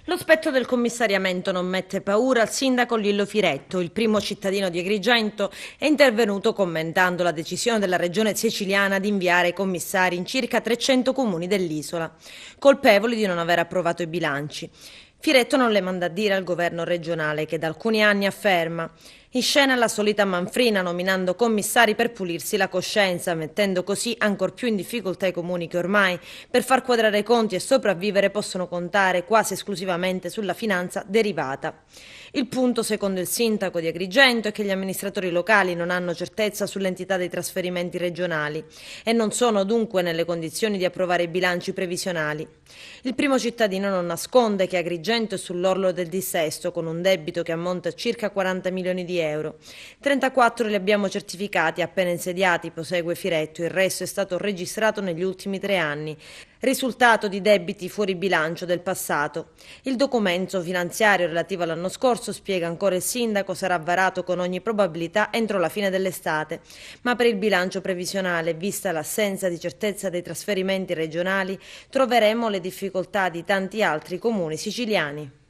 Lo spettro del commissariamento non mette paura al sindaco Lillo Firetto. Il primo cittadino di Agrigento è intervenuto commentando la decisione della regione siciliana di inviare i commissari in circa 300 comuni dell'isola, colpevoli di non aver approvato i bilanci. Firetto non le manda a dire al governo regionale che da alcuni anni afferma: in scena la solita manfrina nominando commissari per pulirsi la coscienza, mettendo così ancor più in difficoltà i comuni che ormai per far quadrare i conti e sopravvivere possono contare quasi esclusivamente sulla finanza derivata. Il punto, secondo il sindaco di Agrigento, è che gli amministratori locali non hanno certezza sull'entità dei trasferimenti regionali e non sono dunque nelle condizioni di approvare i bilanci previsionali. Il primo cittadino non nasconde che Agrigento è sull'orlo del dissesto, con un debito che ammonta a circa 40 milioni di euro. 34 li abbiamo certificati appena insediati, prosegue Firetto, il resto è stato registrato negli ultimi 3 anni, risultato di debiti fuori bilancio del passato. Il documento finanziario relativo all'anno scorso, spiega ancora il sindaco, sarà varato con ogni probabilità entro la fine dell'estate, ma per il bilancio previsionale, vista l'assenza di certezza dei trasferimenti regionali, troveremo le difficoltà di tanti altri comuni siciliani.